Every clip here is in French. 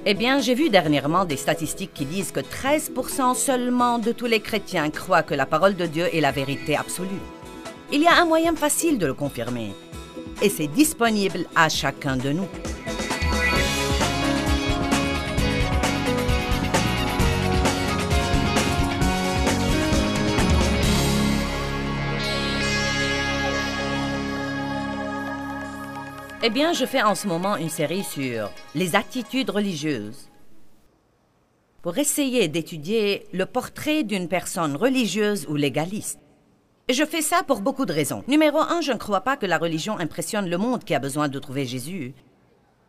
Eh bien, j'ai vu dernièrement des statistiques qui disent que 13% seulement de tous les chrétiens croient que la parole de Dieu est la vérité absolue. Il y a un moyen facile de le confirmer, et c'est disponible à chacun de nous. Eh bien, je fais en ce moment une série sur les attitudes religieuses pour essayer d'étudier le portrait d'une personne religieuse ou légaliste. Et je fais ça pour beaucoup de raisons. Numéro 1, je ne crois pas que la religion impressionne le monde qui a besoin de trouver Jésus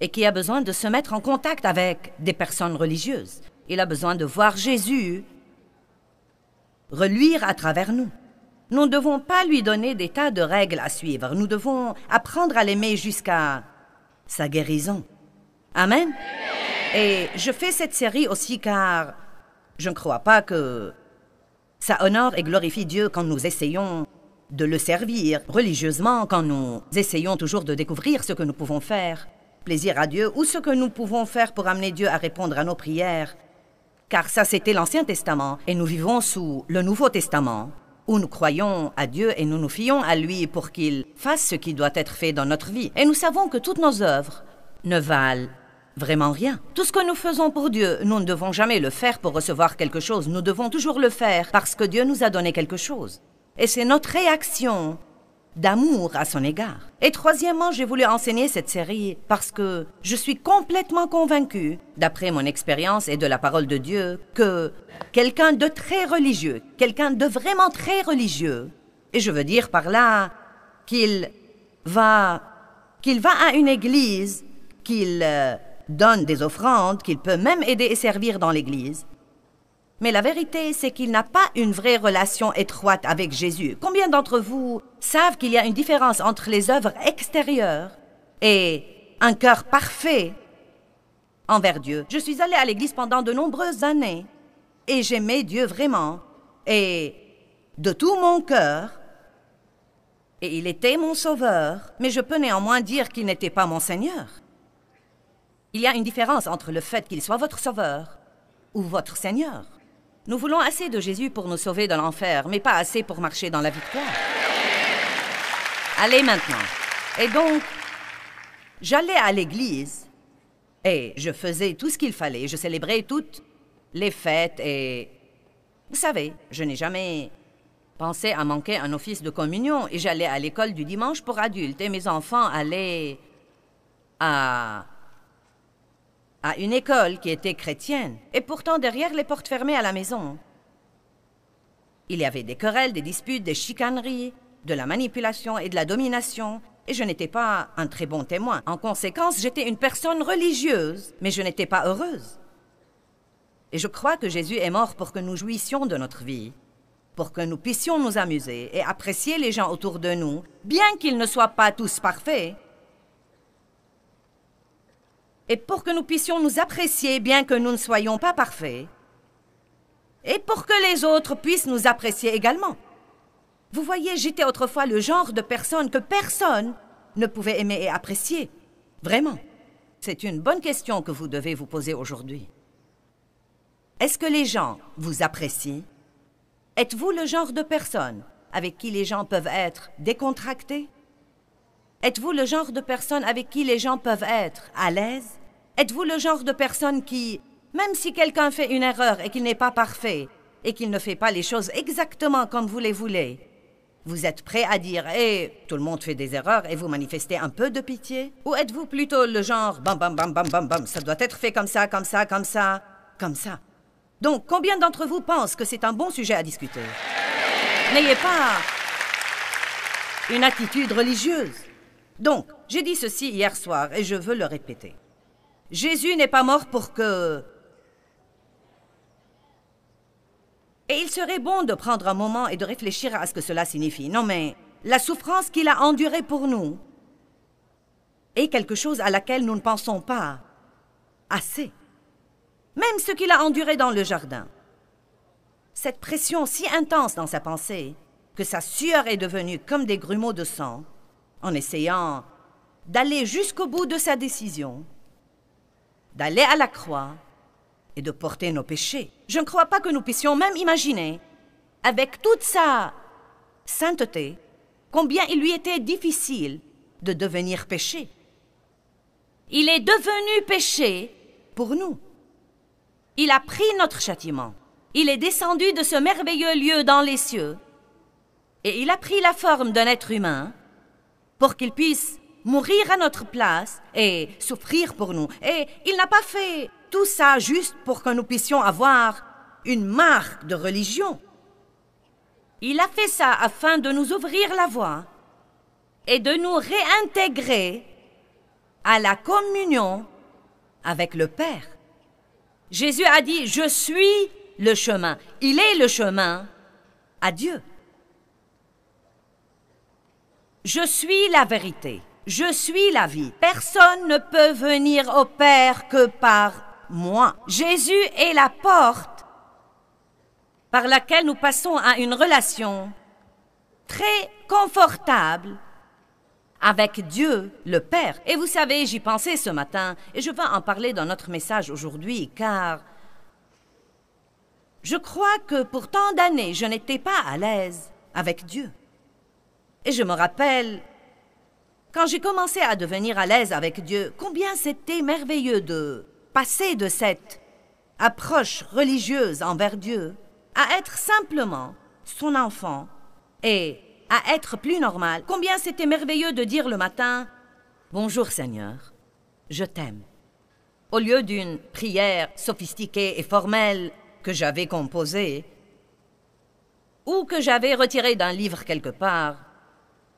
et qui a besoin de se mettre en contact avec des personnes religieuses. Il a besoin de voir Jésus reluire à travers nous. Nous ne devons pas lui donner des tas de règles à suivre. Nous devons apprendre à l'aimer jusqu'à sa guérison. Amen. Et je fais cette série aussi car je ne crois pas que ça honore et glorifie Dieu quand nous essayons de le servir religieusement, quand nous essayons toujours de découvrir ce que nous pouvons faire, plaisir à Dieu, ou ce que nous pouvons faire pour amener Dieu à répondre à nos prières. Car ça, c'était l'Ancien Testament, et nous vivons sous le Nouveau Testament, où nous croyons à Dieu et nous nous fions à lui pour qu'il fasse ce qui doit être fait dans notre vie. Et nous savons que toutes nos œuvres ne valent vraiment rien. Tout ce que nous faisons pour Dieu, nous ne devons jamais le faire pour recevoir quelque chose. Nous devons toujours le faire parce que Dieu nous a donné quelque chose. Et c'est notre réaction d'amour à son égard. Et troisièmement, j'ai voulu enseigner cette série parce que je suis complètement convaincue, d'après mon expérience et de la parole de Dieu, que quelqu'un de très religieux, quelqu'un de vraiment très religieux, et je veux dire par là qu'il va à une église, qu'il donne des offrandes, qu'il peut même aider et servir dans l'église. Mais la vérité, c'est qu'il n'a pas une vraie relation étroite avec Jésus. Combien d'entre vous savent qu'il y a une différence entre les œuvres extérieures et un cœur parfait envers Dieu? Je suis allée à l'église pendant de nombreuses années et j'aimais Dieu vraiment et de tout mon cœur. Et il était mon sauveur, mais je peux néanmoins dire qu'il n'était pas mon Seigneur. Il y a une différence entre le fait qu'il soit votre sauveur ou votre Seigneur. Nous voulons assez de Jésus pour nous sauver de l'enfer, mais pas assez pour marcher dans la victoire. Allez maintenant. Et donc, j'allais à l'église et je faisais tout ce qu'il fallait. Je célébrais toutes les fêtes et... Vous savez, je n'ai jamais pensé à manquer un office de communion et j'allais à l'école du dimanche pour adultes et mes enfants allaient à une école qui était chrétienne, et pourtant derrière les portes fermées à la maison. Il y avait des querelles, des disputes, des chicaneries, de la manipulation et de la domination, et je n'étais pas un très bon témoin. En conséquence, j'étais une personne religieuse, mais je n'étais pas heureuse. Et je crois que Jésus est mort pour que nous jouissions de notre vie, pour que nous puissions nous amuser et apprécier les gens autour de nous, bien qu'ils ne soient pas tous parfaits, et pour que nous puissions nous apprécier bien que nous ne soyons pas parfaits, et pour que les autres puissent nous apprécier également. Vous voyez, j'étais autrefois le genre de personne que personne ne pouvait aimer et apprécier. Vraiment. C'est une bonne question que vous devez vous poser aujourd'hui. Est-ce que les gens vous apprécient? Êtes-vous le genre de personne avec qui les gens peuvent être décontractés? Êtes-vous le genre de personne avec qui les gens peuvent être à l'aise? Êtes-vous le genre de personne qui, même si quelqu'un fait une erreur et qu'il n'est pas parfait, et qu'il ne fait pas les choses exactement comme vous les voulez, vous êtes prêt à dire « Eh, tout le monde fait des erreurs » et vous manifestez un peu de pitié? Ou êtes-vous plutôt le genre « Bam, bam, bam, bam, bam, bam, ça doit être fait comme ça, comme ça, comme ça, comme ça ». Donc, combien d'entre vous pensent que c'est un bon sujet à discuter? N'ayez pas une attitude religieuse. Donc, j'ai dit ceci hier soir et je veux le répéter. Jésus n'est pas mort pour que... Et il serait bon de prendre un moment et de réfléchir à ce que cela signifie. Non, mais la souffrance qu'il a endurée pour nous est quelque chose à laquelle nous ne pensons pas assez. Même ce qu'il a enduré dans le jardin. Cette pression si intense dans sa pensée que sa sueur est devenue comme des grumeaux de sang, en essayant d'aller jusqu'au bout de sa décision, d'aller à la croix et de porter nos péchés. Je ne crois pas que nous puissions même imaginer, avec toute sa sainteté, combien il lui était difficile de devenir péché. Il est devenu péché pour nous. Il a pris notre châtiment. Il est descendu de ce merveilleux lieu dans les cieux et il a pris la forme d'un être humain pour qu'il puisse mourir à notre place et souffrir pour nous. Et il n'a pas fait tout ça juste pour que nous puissions avoir une marque de religion. Il a fait ça afin de nous ouvrir la voie et de nous réintégrer à la communion avec le Père. Jésus a dit « Je suis le chemin ». Il est le chemin à Dieu. Je suis la vérité. Je suis la vie. Personne ne peut venir au Père que par moi. Jésus est la porte par laquelle nous passons à une relation très confortable avec Dieu, le Père. Et vous savez, j'y pensais ce matin, et je vais en parler dans notre message aujourd'hui, car je crois que pour tant d'années, je n'étais pas à l'aise avec Dieu. Et je me rappelle, quand j'ai commencé à devenir à l'aise avec Dieu, combien c'était merveilleux de passer de cette approche religieuse envers Dieu à être simplement son enfant et à être plus normal. Combien c'était merveilleux de dire le matin « Bonjour Seigneur, je t'aime ». Au lieu d'une prière sophistiquée et formelle que j'avais composée ou que j'avais retirée d'un livre quelque part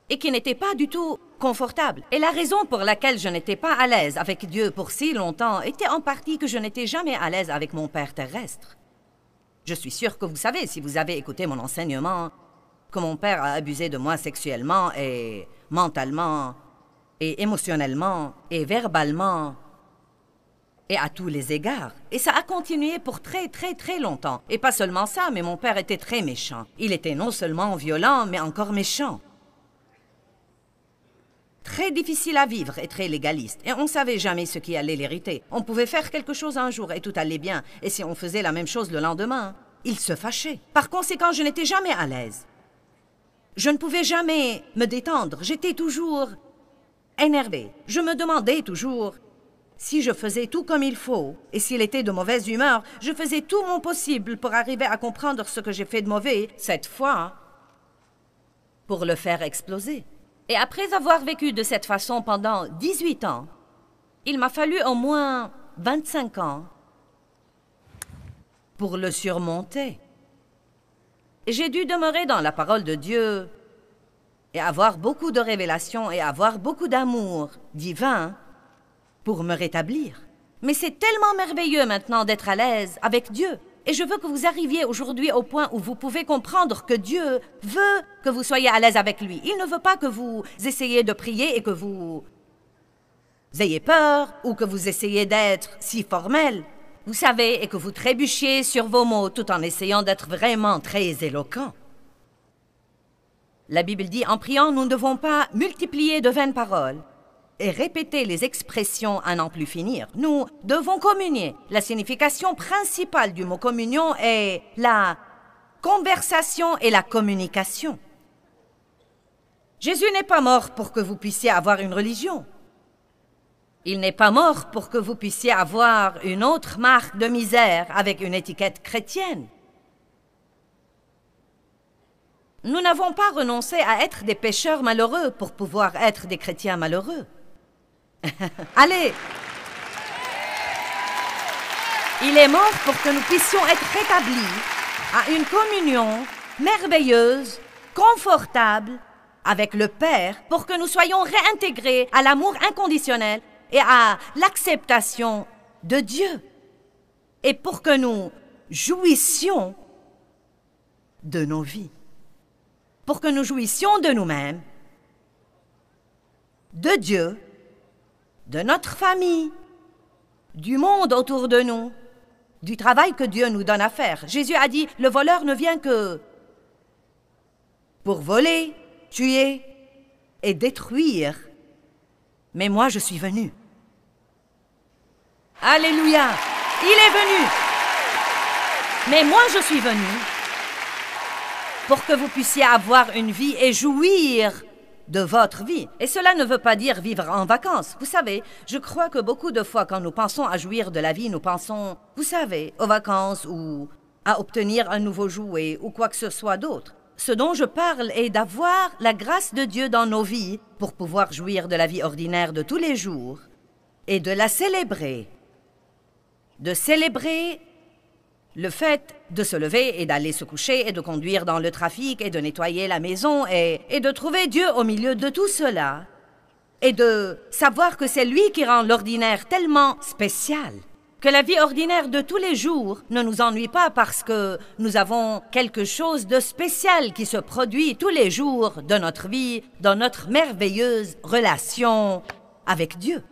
et qui n'était pas du tout confortable. Et la raison pour laquelle je n'étais pas à l'aise avec Dieu pour si longtemps était en partie que je n'étais jamais à l'aise avec mon Père terrestre. Je suis sûre que vous savez, si vous avez écouté mon enseignement, que mon père a abusé de moi sexuellement et mentalement et émotionnellement et verbalement et à tous les égards. Et ça a continué pour très, très, très longtemps. Et pas seulement ça, mais mon père était très méchant. Il était non seulement violent, mais encore méchant. Très difficile à vivre et très légaliste. Et on ne savait jamais ce qui allait l'hériter. On pouvait faire quelque chose un jour et tout allait bien. Et si on faisait la même chose le lendemain, il se fâchait. Par conséquent, je n'étais jamais à l'aise. Je ne pouvais jamais me détendre. J'étais toujours énervée. Je me demandais toujours si je faisais tout comme il faut. Et s'il était de mauvaise humeur, je faisais tout mon possible pour arriver à comprendre ce que j'ai fait de mauvais, cette fois, pour le faire exploser. Et après avoir vécu de cette façon pendant 18 ans, il m'a fallu au moins 25 ans pour le surmonter. J'ai dû demeurer dans la parole de Dieu et avoir beaucoup de révélations et avoir beaucoup d'amour divin pour me rétablir. Mais c'est tellement merveilleux maintenant d'être à l'aise avec Dieu. Et je veux que vous arriviez aujourd'hui au point où vous pouvez comprendre que Dieu veut que vous soyez à l'aise avec lui. Il ne veut pas que vous essayiez de prier et que vous ayez peur ou que vous essayiez d'être si formel. Vous savez, et que vous trébuchiez sur vos mots tout en essayant d'être vraiment très éloquent. La Bible dit, en priant, nous ne devons pas multiplier de vaines paroles et répéter les expressions à n'en plus finir. Nous devons communier. La signification principale du mot communion est la conversation et la communication. Jésus n'est pas mort pour que vous puissiez avoir une religion. Il n'est pas mort pour que vous puissiez avoir une autre marque de misère avec une étiquette chrétienne. Nous n'avons pas renoncé à être des pécheurs malheureux pour pouvoir être des chrétiens malheureux. Allez! Il est mort pour que nous puissions être rétablis à une communion merveilleuse, confortable avec le Père, pour que nous soyons réintégrés à l'amour inconditionnel et à l'acceptation de Dieu, et pour que nous jouissions de nos vies, pour que nous jouissions de nous-mêmes, de Dieu, de notre famille, du monde autour de nous, du travail que Dieu nous donne à faire. Jésus a dit, le voleur ne vient que pour voler, tuer et détruire. Mais moi, je suis venu Alléluia. Il est venu. Mais moi, je suis venu pour que vous puissiez avoir une vie et jouir de votre vie. Et cela ne veut pas dire vivre en vacances. Vous savez, je crois que beaucoup de fois, quand nous pensons à jouir de la vie, nous pensons, vous savez, aux vacances ou à obtenir un nouveau jouet ou quoi que ce soit d'autre. Ce dont je parle est d'avoir la grâce de Dieu dans nos vies pour pouvoir jouir de la vie ordinaire de tous les jours et de la célébrer. De célébrer le fait de se lever et d'aller se coucher et de conduire dans le trafic et de nettoyer la maison et de trouver Dieu au milieu de tout cela et de savoir que c'est lui qui rend l'ordinaire tellement spécial, que la vie ordinaire de tous les jours ne nous ennuie pas parce que nous avons quelque chose de spécial qui se produit tous les jours de notre vie, dans notre merveilleuse relation avec Dieu.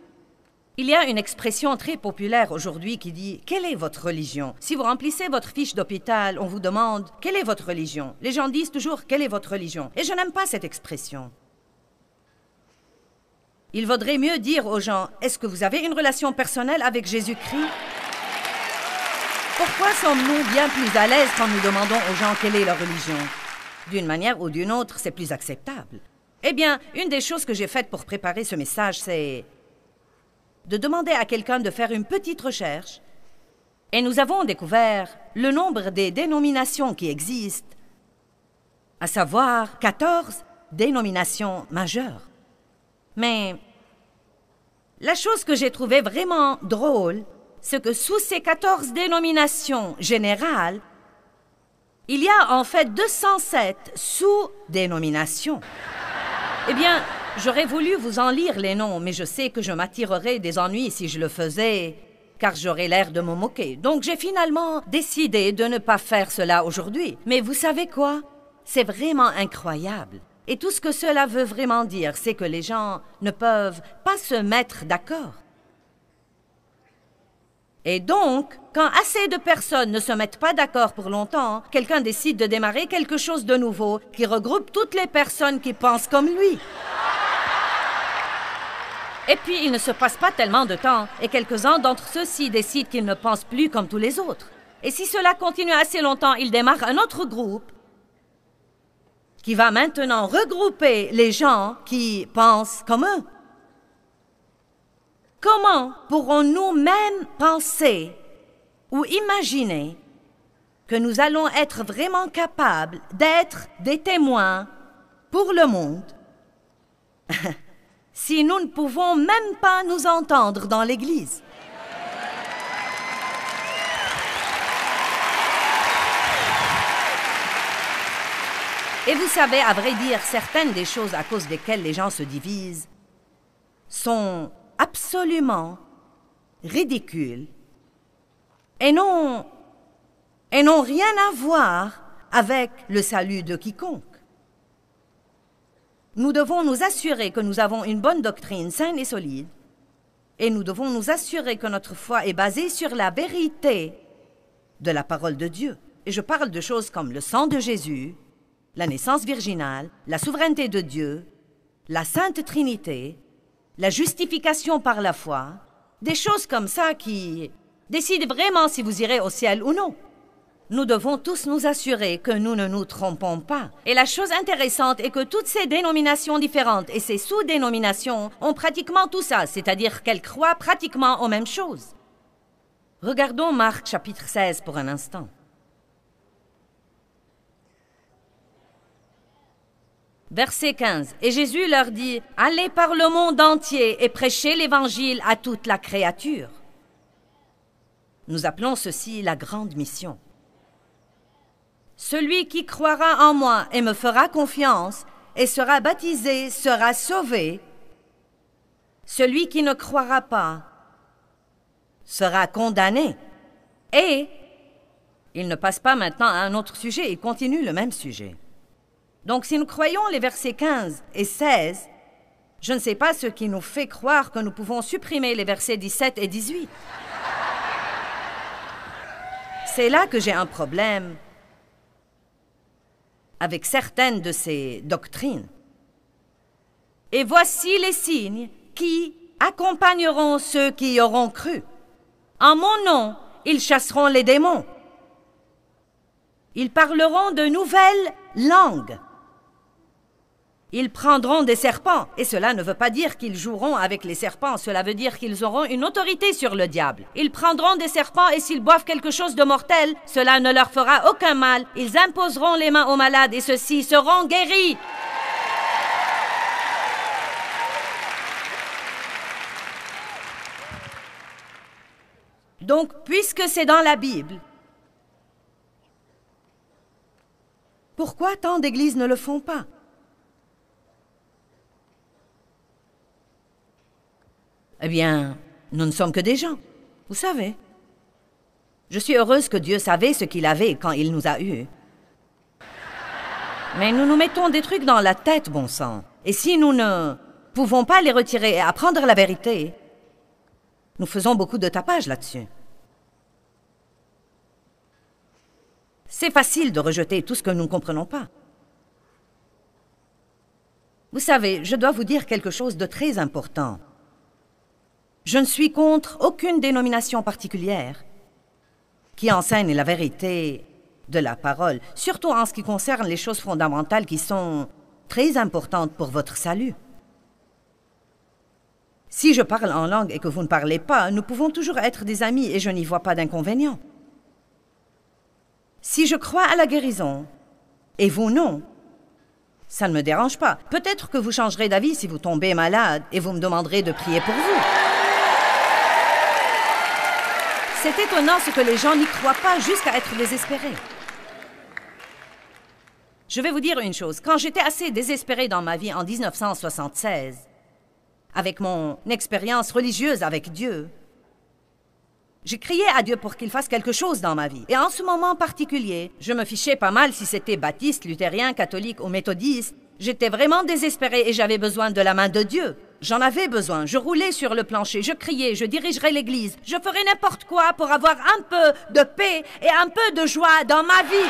Il y a une expression très populaire aujourd'hui qui dit « Quelle est votre religion ?» Si vous remplissez votre fiche d'hôpital, on vous demande « Quelle est votre religion ?» Les gens disent toujours « Quelle est votre religion ?» Et je n'aime pas cette expression. Il vaudrait mieux dire aux gens « Est-ce que vous avez une relation personnelle avec Jésus-Christ ?» Pourquoi sommes-nous bien plus à l'aise quand nous demandons aux gens quelle est leur religion? D'une manière ou d'une autre, c'est plus acceptable. Eh bien, une des choses que j'ai faites pour préparer ce message, c'est de demander à quelqu'un de faire une petite recherche. Et nous avons découvert le nombre des dénominations qui existent, à savoir 14 dénominations majeures. Mais la chose que j'ai trouvée vraiment drôle, c'est que sous ces 14 dénominations générales, il y a en fait 207 sous-dénominations. Eh bien, j'aurais voulu vous en lire les noms, mais je sais que je m'attirerais des ennuis si je le faisais, car j'aurais l'air de me moquer. Donc j'ai finalement décidé de ne pas faire cela aujourd'hui. Mais vous savez quoi? C'est vraiment incroyable. Et tout ce que cela veut vraiment dire, c'est que les gens ne peuvent pas se mettre d'accord. Et donc, quand assez de personnes ne se mettent pas d'accord pour longtemps, quelqu'un décide de démarrer quelque chose de nouveau qui regroupe toutes les personnes qui pensent comme lui. Et puis, il ne se passe pas tellement de temps, et quelques-uns d'entre ceux-ci décident qu'ils ne pensent plus comme tous les autres. Et si cela continue assez longtemps, ils démarrent un autre groupe qui va maintenant regrouper les gens qui pensent comme eux. Comment pourrons-nous même penser ou imaginer que nous allons être vraiment capables d'être des témoins pour le monde si nous ne pouvons même pas nous entendre dans l'Église? Et vous savez, à vrai dire, certaines des choses à cause desquelles les gens se divisent sont absolument ridicules et n'ont rien à voir avec le salut de quiconque. Nous devons nous assurer que nous avons une bonne doctrine saine et solide, et nous devons nous assurer que notre foi est basée sur la vérité de la parole de Dieu. Et je parle de choses comme le sang de Jésus, la naissance virginale, la souveraineté de Dieu, la Sainte Trinité, la justification par la foi, des choses comme ça qui décident vraiment si vous irez au ciel ou non. Nous devons tous nous assurer que nous ne nous trompons pas. Et la chose intéressante est que toutes ces dénominations différentes et ces sous-dénominations ont pratiquement tout ça, c'est-à-dire qu'elles croient pratiquement aux mêmes choses. Regardons Marc chapitre 16 pour un instant. Verset 15. Et Jésus leur dit, « Allez par le monde entier et prêchez l'Évangile à toute la créature. » Nous appelons ceci la grande mission. Celui qui croira en moi et me fera confiance et sera baptisé sera sauvé. Celui qui ne croira pas sera condamné. Et il ne passe pas maintenant à un autre sujet, il continue le même sujet. Donc si nous croyons les versets 15 et 16, je ne sais pas ce qui nous fait croire que nous pouvons supprimer les versets 17 et 18. C'est là que j'ai un problème avec certaines de ces doctrines. Et voici les signes qui accompagneront ceux qui y auront cru. En mon nom, ils chasseront les démons. Ils parleront de nouvelles langues. Ils prendront des serpents, et cela ne veut pas dire qu'ils joueront avec les serpents, cela veut dire qu'ils auront une autorité sur le diable. Ils prendront des serpents, et s'ils boivent quelque chose de mortel, cela ne leur fera aucun mal. Ils imposeront les mains aux malades, et ceux-ci seront guéris. Donc, puisque c'est dans la Bible, pourquoi tant d'églises ne le font pas? Eh bien, nous ne sommes que des gens, vous savez. Je suis heureuse que Dieu savait ce qu'il avait quand il nous a eus. Mais nous nous mettons des trucs dans la tête, bon sang. Et si nous ne pouvons pas les retirer et apprendre la vérité, nous faisons beaucoup de tapage là-dessus. C'est facile de rejeter tout ce que nous ne comprenons pas. Vous savez, je dois vous dire quelque chose de très important. Je ne suis contre aucune dénomination particulière qui enseigne la vérité de la parole, surtout en ce qui concerne les choses fondamentales qui sont très importantes pour votre salut. Si je parle en langue et que vous ne parlez pas, nous pouvons toujours être des amis et je n'y vois pas d'inconvénient. Si je crois à la guérison et vous non, ça ne me dérange pas. Peut-être que vous changerez d'avis si vous tombez malade et vous me demanderez de prier pour vous. C'est étonnant ce que les gens n'y croient pas jusqu'à être désespérés. Je vais vous dire une chose. Quand j'étais assez désespérée dans ma vie en 1976, avec mon expérience religieuse avec Dieu, j'ai crié à Dieu pour qu'il fasse quelque chose dans ma vie. Et en ce moment particulier, je me fichais pas mal si c'était baptiste, luthérien, catholique ou méthodiste. J'étais vraiment désespérée et j'avais besoin de la main de Dieu. J'en avais besoin. Je roulais sur le plancher, je criais, je dirigerais l'église. Je ferais n'importe quoi pour avoir un peu de paix et un peu de joie dans ma vie.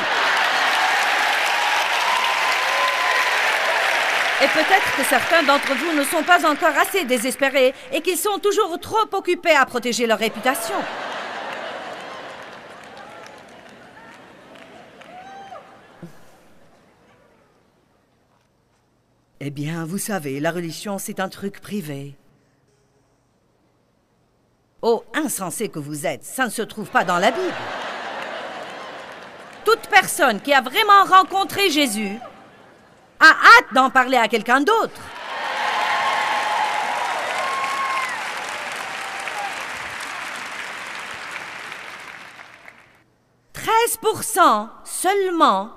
Et peut-être que certains d'entre vous ne sont pas encore assez désespérés et qu'ils sont toujours trop occupés à protéger leur réputation. Eh bien, vous savez, la religion, c'est un truc privé. Oh, insensé que vous êtes, ça ne se trouve pas dans la Bible. Toute personne qui a vraiment rencontré Jésus a hâte d'en parler à quelqu'un d'autre. « 13% seulement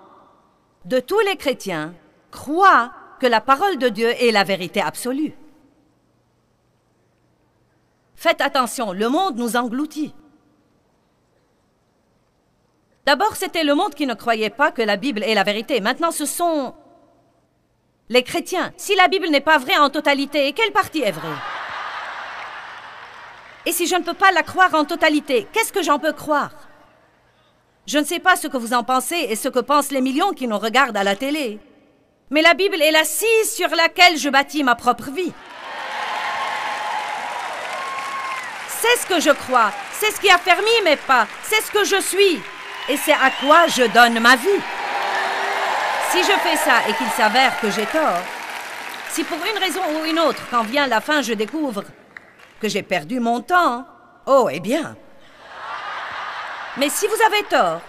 de tous les chrétiens croient que la parole de Dieu est la vérité absolue. Faites attention, le monde nous engloutit. D'abord, c'était le monde qui ne croyait pas que la Bible est la vérité. Maintenant, ce sont les chrétiens. Si la Bible n'est pas vraie en totalité, quelle partie est vraie? Et si je ne peux pas la croire en totalité, qu'est-ce que j'en peux croire? Je ne sais pas ce que vous en pensez et ce que pensent les millions qui nous regardent à la télé. Mais la Bible est l'assise sur laquelle je bâtis ma propre vie. C'est ce que je crois, c'est ce qui a fermé mes pas, c'est ce que je suis, et c'est à quoi je donne ma vie. Si je fais ça et qu'il s'avère que j'ai tort, si pour une raison ou une autre, quand vient la fin, je découvre que j'ai perdu mon temps, oh, eh bien. Mais si vous avez tort,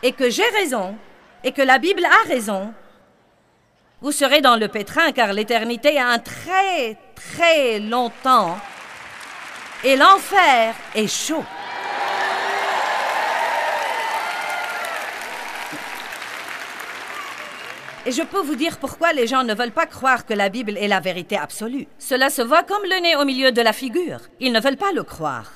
et que j'ai raison, et que la Bible a raison, vous serez dans le pétrin car l'éternité a un très, très long temps et l'enfer est chaud. Et je peux vous dire pourquoi les gens ne veulent pas croire que la Bible est la vérité absolue. Cela se voit comme le nez au milieu de la figure. Ils ne veulent pas le croire.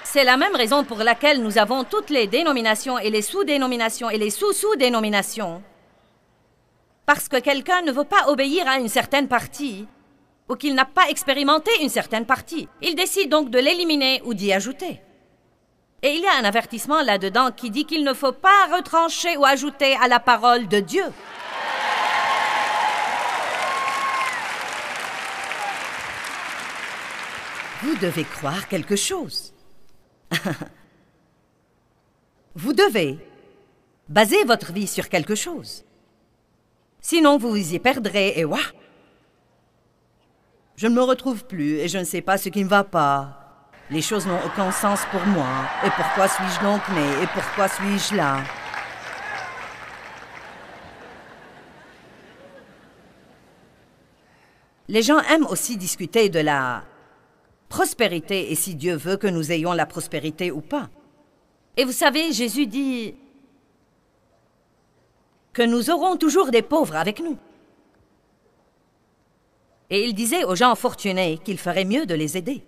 C'est la même raison pour laquelle nous avons toutes les dénominations et les sous-dénominations et les sous-sous-dénominations. Parce que quelqu'un ne veut pas obéir à une certaine partie ou qu'il n'a pas expérimenté une certaine partie. Il décide donc de l'éliminer ou d'y ajouter. Et il y a un avertissement là-dedans qui dit qu'il ne faut pas retrancher ou ajouter à la parole de Dieu. Vous devez croire quelque chose. Vous devez baser votre vie sur quelque chose. Sinon, vous vous y perdrez et ouah! Je ne me retrouve plus et je ne sais pas ce qui ne va pas. Les choses n'ont aucun sens pour moi. Et pourquoi suis-je donc né? Et pourquoi suis-je là? Les gens aiment aussi discuter de la prospérité et si Dieu veut que nous ayons la prospérité ou pas. Et vous savez, Jésus dit que nous aurons toujours des pauvres avec nous. Et il disait aux gens fortunés qu'il ferait mieux de les aider.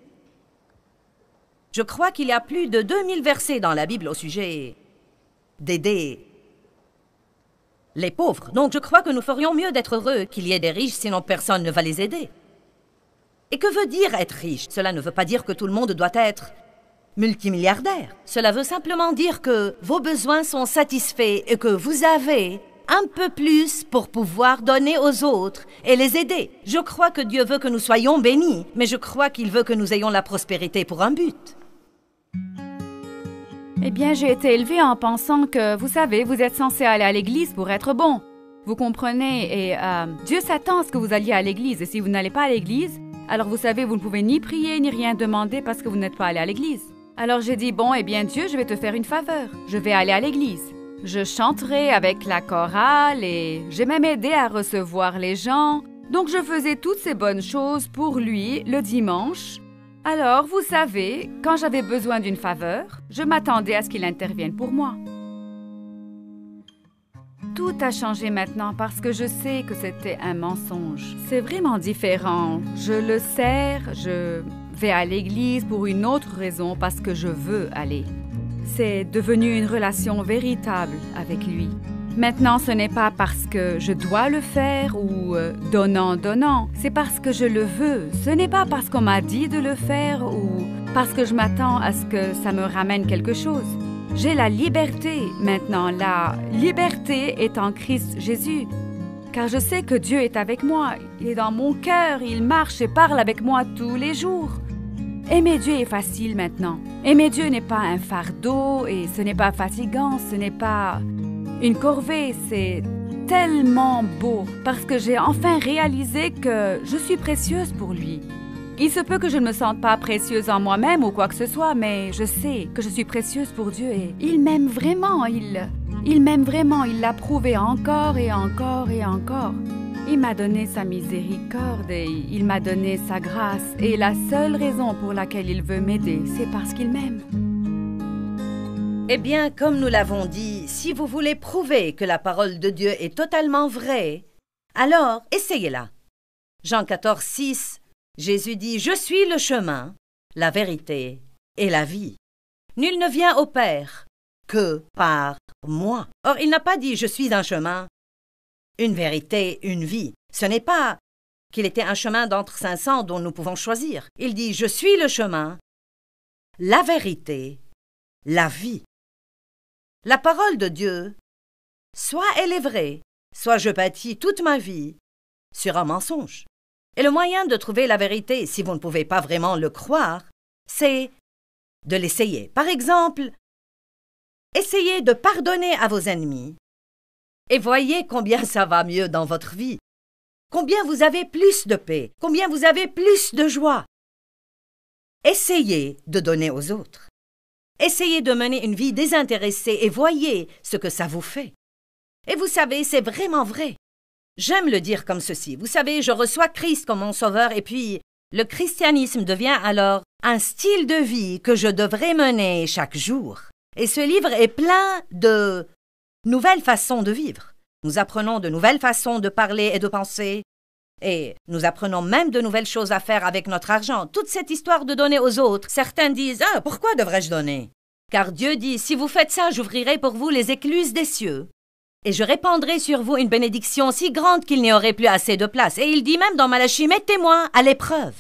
Je crois qu'il y a plus de 2000 versets dans la Bible au sujet d'aider les pauvres. Donc je crois que nous ferions mieux d'être heureux qu'il y ait des riches, sinon personne ne va les aider. Et que veut dire être riche? Cela ne veut pas dire que tout le monde doit être multimilliardaire. Cela veut simplement dire que vos besoins sont satisfaits et que vous avez un peu plus pour pouvoir donner aux autres et les aider. Je crois que Dieu veut que nous soyons bénis, mais je crois qu'il veut que nous ayons la prospérité pour un but. Eh bien, j'ai été élevée en pensant que, vous savez, vous êtes censé aller à l'église pour être bon. Vous comprenez? Et Dieu s'attend à ce que vous alliez à l'église. Et si vous n'allez pas à l'église, alors vous savez, vous ne pouvez ni prier ni rien demander parce que vous n'êtes pas allé à l'église. Alors j'ai dit, bon, eh bien Dieu, je vais te faire une faveur. Je vais aller à l'église. Je chanterai avec la chorale et j'ai même aidé à recevoir les gens. Donc je faisais toutes ces bonnes choses pour lui le dimanche. Alors, vous savez, quand j'avais besoin d'une faveur, je m'attendais à ce qu'il intervienne pour moi. Tout a changé maintenant parce que je sais que c'était un mensonge. C'est vraiment différent. Je le sers, je vais à l'église pour une autre raison parce que je veux aller. C'est devenu une relation véritable avec lui. Maintenant, ce n'est pas parce que je dois le faire ou donnant. C'est parce que je le veux. Ce n'est pas parce qu'on m'a dit de le faire ou parce que je m'attends à ce que ça me ramène quelque chose. J'ai la liberté maintenant. La liberté est en Christ Jésus. Car je sais que Dieu est avec moi. Il est dans mon cœur. Il marche et parle avec moi tous les jours. Aimer Dieu est facile maintenant. Aimer Dieu n'est pas un fardeau et ce n'est pas fatigant. Ce n'est pas une corvée. C'est tellement beau parce que j'ai enfin réalisé que je suis précieuse pour lui. Il se peut que je ne me sente pas précieuse en moi-même ou quoi que ce soit, mais je sais que je suis précieuse pour Dieu et il m'aime vraiment. Il m'aime vraiment. Il l'a prouvé encore et encore et encore. Il m'a donné sa miséricorde et il m'a donné sa grâce. Et la seule raison pour laquelle il veut m'aider, c'est parce qu'il m'aime. Eh bien, comme nous l'avons dit, si vous voulez prouver que la parole de Dieu est totalement vraie, alors essayez-la. Jean 14, 6, Jésus dit « Je suis le chemin, la vérité et la vie. Nul ne vient au Père que par moi. » Or, il n'a pas dit « Je suis un chemin, une vérité, une vie. » Ce n'est pas qu'il était un chemin d'entre 500 dont nous pouvons choisir. Il dit « Je suis le chemin, la vérité, la vie. » La parole de Dieu, soit elle est vraie, soit je bâtis toute ma vie sur un mensonge. Et le moyen de trouver la vérité, si vous ne pouvez pas vraiment le croire, c'est de l'essayer. Par exemple, essayez de pardonner à vos ennemis et voyez combien ça va mieux dans votre vie, combien vous avez plus de paix, combien vous avez plus de joie. Essayez de donner aux autres. Essayez de mener une vie désintéressée et voyez ce que ça vous fait. Et vous savez, c'est vraiment vrai. J'aime le dire comme ceci. Vous savez, je reçois Christ comme mon sauveur et puis le christianisme devient alors un style de vie que je devrais mener chaque jour. Et ce livre est plein de nouvelles façons de vivre. Nous apprenons de nouvelles façons de parler et de penser. Et nous apprenons même de nouvelles choses à faire avec notre argent. Toute cette histoire de donner aux autres, certains disent « Ah, pourquoi devrais-je donner ?» Car Dieu dit « Si vous faites ça, j'ouvrirai pour vous les écluses des cieux. Et je répandrai sur vous une bénédiction si grande qu'il n'y aurait plus assez de place. » Et il dit même dans Malachie « Mettez-moi à l'épreuve. »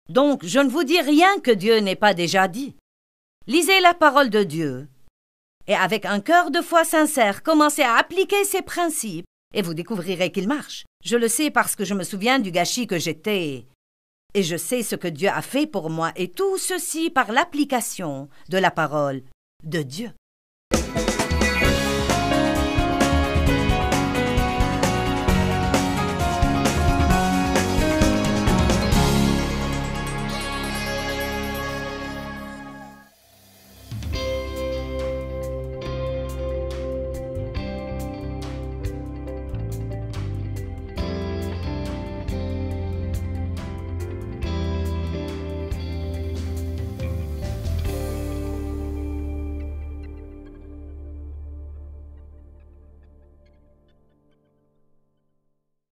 Donc, je ne vous dis rien que Dieu n'ait pas déjà dit. Lisez la parole de Dieu. Et avec un cœur de foi sincère, commencez à appliquer ces principes et vous découvrirez qu'ils marchent. Je le sais parce que je me souviens du gâchis que j'étais Et je sais ce que Dieu a fait pour moi, et tout ceci par l'application de la parole de Dieu.